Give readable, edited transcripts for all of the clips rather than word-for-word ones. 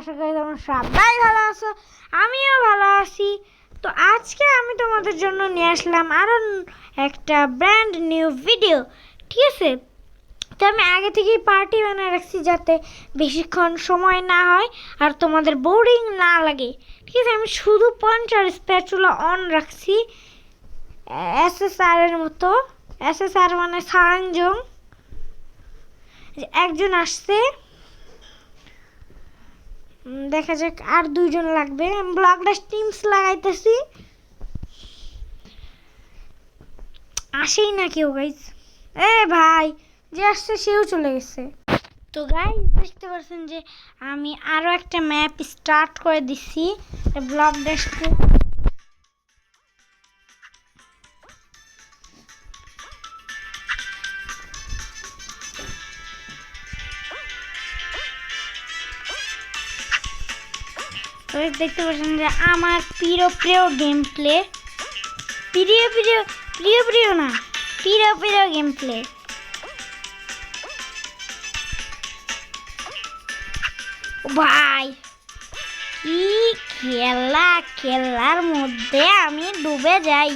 আশা করি তোমরা সবাই ভালো আছো, আমিও ভালো আছি। তো আজকে আমি তোমাদের জন্য নিয়ে আসলাম আরও একটা ব্র্যান্ড নিউ ভিডিও, ঠিক আছে? তো আমি আগে থেকেই পার্টি বানিয়ে রাখছি যাতে বেশিক্ষণ সময় না হয় আর তোমাদের বোরিং না লাগে, ঠিক আছে? আমি শুধু পাঞ্চ আর স্প্যাচুলা অন রাখছি, এসএসআর এর মতো। এসএসআর মানে সারাঞ্জং। একজন আসছে, দেখা যাক আর দুইজন লাগবে। আমি ব্লগটা টিমস লাগাইতেছি, আসেই না কেউ গাইজ। ভাই যে আসছে সেও চলে গেছে। তো গাইজ দেখতে পাচ্ছেন যে আমি আরও একটা ম্যাপ স্টার্ট করে দিচ্ছি ব্লগ ডেস্কে। দেখতে পাচ্ছেন যে আমার প্রিয় প্রিয় গেম প্লে, প্রিয় প্রিয় প্রিয় প্রিয় না প্রিয় প্রিয় গেম প্লে। ভাই কি খেলা, খেলার মধ্যে আমি ডুবে যাই।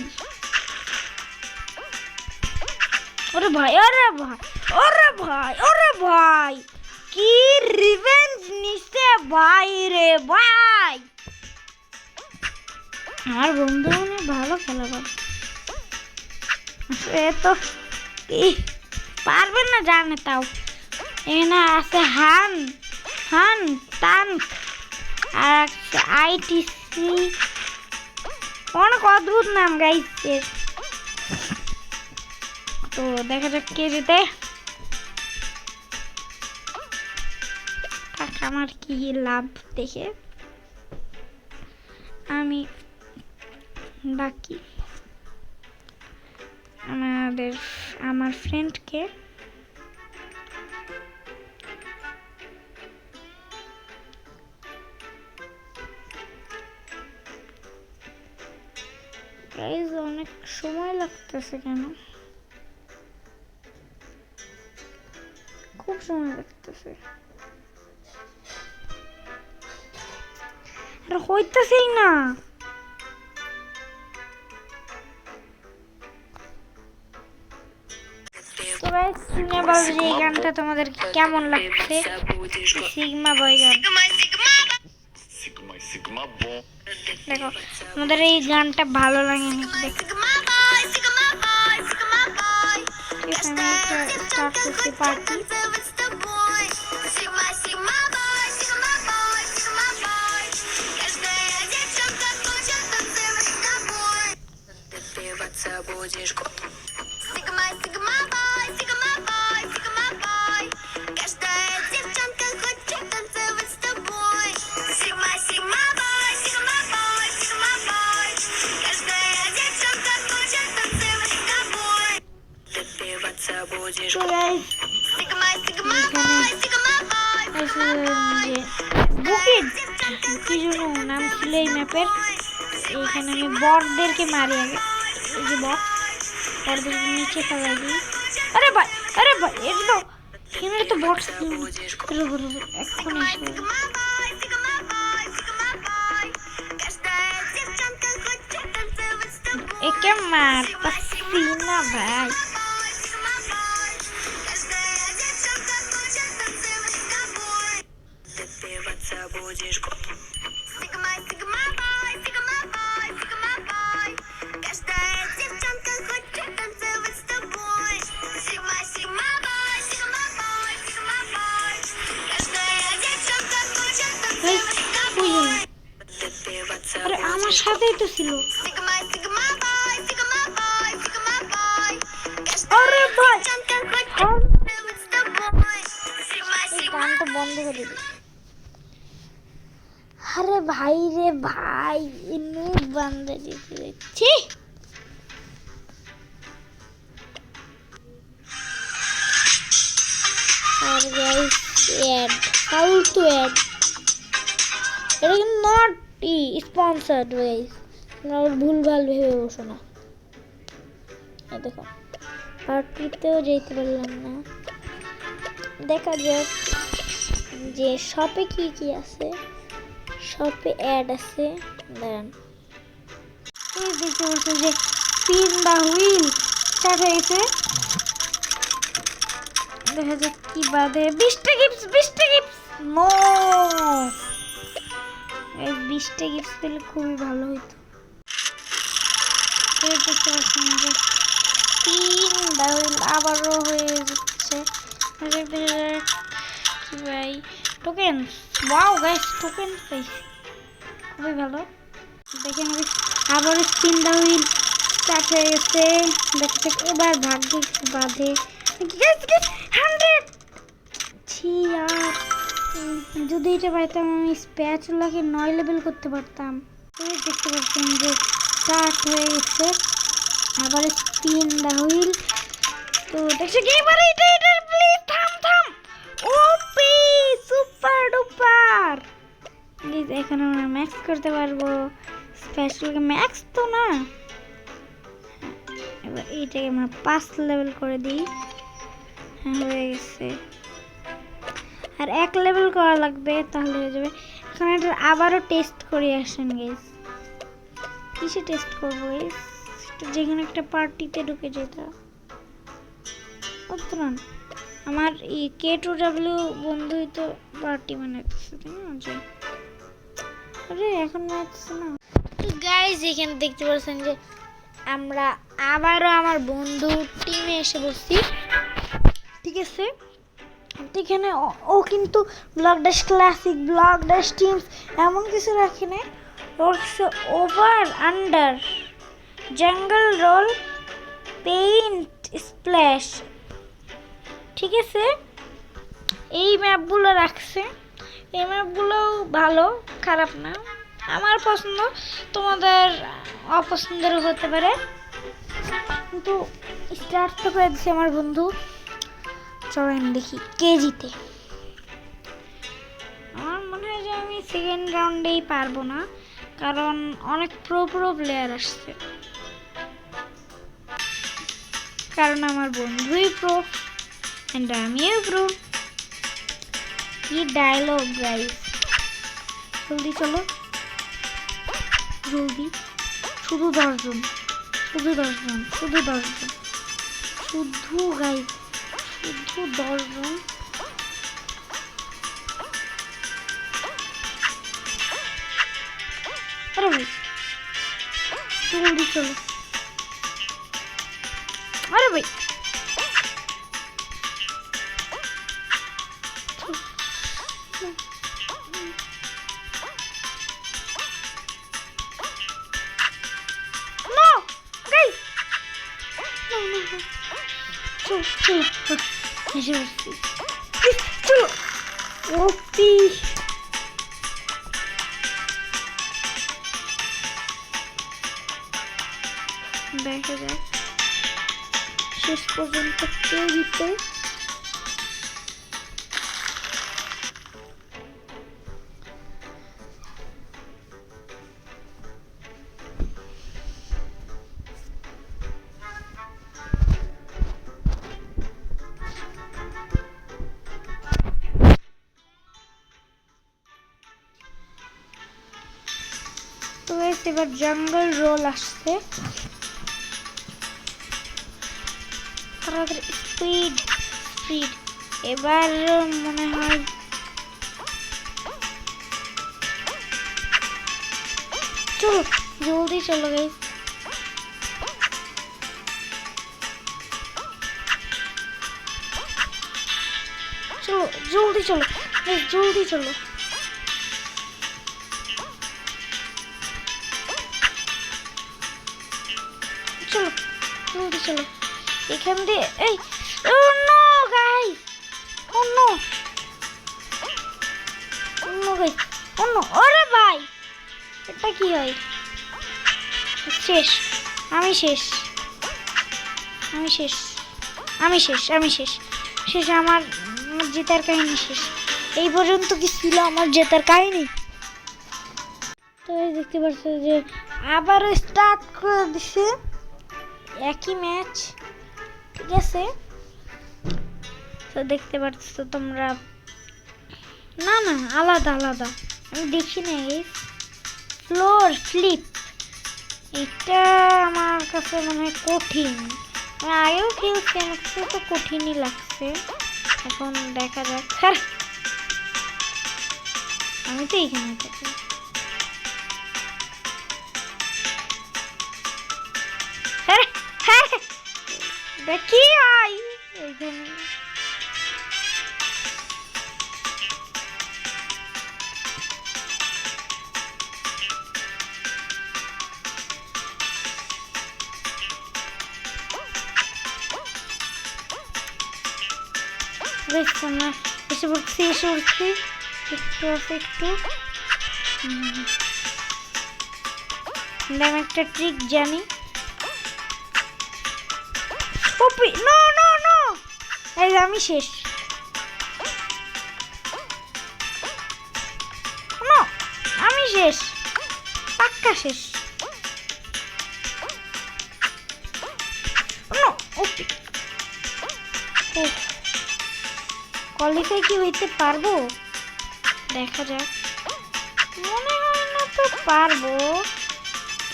ওরে ভাই, ওরে ভাই, ওরে ভাই, ওরে ভাই, কি রিভেঞ্জ নিছে ভাই রে ভাই। আমার বন্ধু অনেক ভালো খেলা পারে, সে তো পারবে না জানে। তাও এখানে আছে হান হান টান আর আইটিসি, অনেক অদ্ভুত নাম গাইছে। তো দেখা যাক কে যেতে। আমার কি লাভ দেখে আমি বাকি আমার ফ্রেন্ডকে অনেক সময় লাগতেছে কেন, খুব সময় লাগতেছে, হইতেছেই না। তো গাইস শুনে বলো যে এই গানটা তোমাদের কেমন লাগছে, সিগমা বয় গান। দেখো আমাদের এই গানটা ভালো লাগে নাকি দেখো। আমি একটা স্টার্ট করছি পার্টি। নাম ছিল এই ম্যাপের। এইখানে আমি বটদেরকে মারি আগে, এই যে বটদেরকে নিচে ফেলাই দিই। আরে ভাই, আরে ভাই, এটা তো এখানে তো বট এখন একে মারতাছি না ভাই। আরে আমার সাথেই তো ছিল। আরে ভাই গানটা বন্ধ করে দিবি। আরে ভাই রে ভাই, বান্ধে দিচ্ছি। আর গাইস অ্যাড, ফালতু অ্যাড, এটা কিন্তু নট স্পন্সর্ড গাইস, তোমরা ভুলভাল ভেবে বসো না। এই দেখো পার্টিতেও যেতে পারলাম না। দেখা যাক যে শপে কি কি আছে। শপে অ্যাড আছে, দাঁড়ান। এই দেখতে পাচ্ছ যে স্পিন দা হুইল স্টার্ট হয়েছে। দেখা যাক কি বাদে। 20টা গিফটস নো, এই 20টা গিফটস পেলে খুবই ভালো হতো। দেখতে পাচ্ছেন যে স্পিন দা হুইল আবারও হয়ে যাচ্ছে। কি ভাই টোকেন, ওয়াও গাইস টোকেন পাইছি, খুবই ভালো। দেখেন আবার স্পিন দা হুইল স্টার্ট হয়ে গেছে। দেখতে এবার ভাগ্য একটু বাঁধে। 100 ছি আর যদি এটা পাইতাম আমি স্প্যাচুলাকে 9 লেভেল করতে পারতাম। এই দেখতে পাচ্ছেন যে স্টার্ট হয়ে গেছে আবার স্পিন দা হুইল। তো দেখছো কি এবার এটা প্লিজ থাম। ওপি সুপার ডুপার। প্লিজ এখন আমরা ম্যাক্স করতে পারবো। স্পেশালকে ম্যাক্স তো না, এবার এইটাকে আমরা 5 লেভেল করে দিই। হ্যাঁ হয়ে গেছে, আর 1 লেভেল করা লাগবে তাহলে হয়ে যাবে। এখন এটা আবারও টেস্ট করে আসেন গাইস। কিসে টেস্ট করবো গাইস? যেখানে একটা পার্টিতে ঢুকে যেতে উত্তরণ আমার এই K2W বন্ধুই তো পার্টি বানাইতেছে, তাই না? যে আরে এখন বানাইতেছে না। তো গাইস এখানে দেখতে পাচ্ছেন যে আমরা আবারও আমার বন্ধু টিমে এসে বসছি, ঠিক আছে? এখানে ও কিন্তু block dash classic, block dash teams এমন কিছু রাখে না। ওর ওভার আন্ডার জঙ্গল রোল পেইন্ট স্প্ল্যাশ, ঠিক আছে? এই ম্যাপগুলো রাখছে, এই ম্যাপগুলোও ভালো, খারাপ না, আমার পছন্দ, তোমাদের অপছন্দেরও হতে পারে। কিন্তু স্টার্ট তো করে দিচ্ছে আমার বন্ধু। চলেন দেখি কে জিতে। আমার মনে হয় যে আমি সেকেন্ড রাউন্ডেই পারবো না, কারণ অনেক প্রো প্লেয়ার আসছে, কারণ আমার বন্ধুই প্রো এন্ড আমিও প্রো। কি ডায়লগ গাইস, জলদি চলো জলদি। শুধু 10 জন শুধু গাইস, শুধু 10 জন। আরে ভাই জলদি চলো, আরে ভাই চলো ওপি। দেখা যাক শেষ পর্যন্ত কে জিতে। তো এবার জঙ্গল রোল আসছে, স্পিড এবার মনে হয় চলো জলদি চলো গাইস, চলো জলদি চলো জলদি চলো। চলো জলদি চলো এখান দিয়ে। এই ও নো গাইস, ও নো গাইস, ও নো। ওরে ভাই এটা কি হয়? শেষ, আমি শেষ, আমার জেতার কাহিনী শেষ। এই পর্যন্ত কি ছিল আমার জেতার কাহিনী? তো দেখতে পাচ্ছ যে আবার স্টার্ট করে দিছে একই ম্যাচ, ঠিক আছে? তো দেখতে পাচ্ছ তোমরা, না আলাদা আমি দেখি না গাইস। ফ্লোর ফ্লিপ, এটা আমার কাছে মনে হয় কঠিন। আমি আগেও খেলছি, আমার কাছে তো কঠিনই লাগছে। এখন দেখা যাক। আমি তো এইখানে থাকি। কি হয় এইখানে? আমরা এসে পড়ছি একটু আছে একটু। আমি একটা ট্রিক জানি। নো নো নো, এই আমি শেষ। নো, আমি শেষ, পাক্কা শেষ। নো, ওপি। কোয়ালিফাই কি হইতে পারবো? দেখা যাক। মনে হয় না তো পারবো,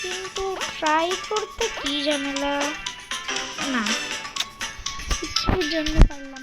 কিন্তু ট্রাই করতে কি ঝামেলা। না, কিছুর জন্য পারলাম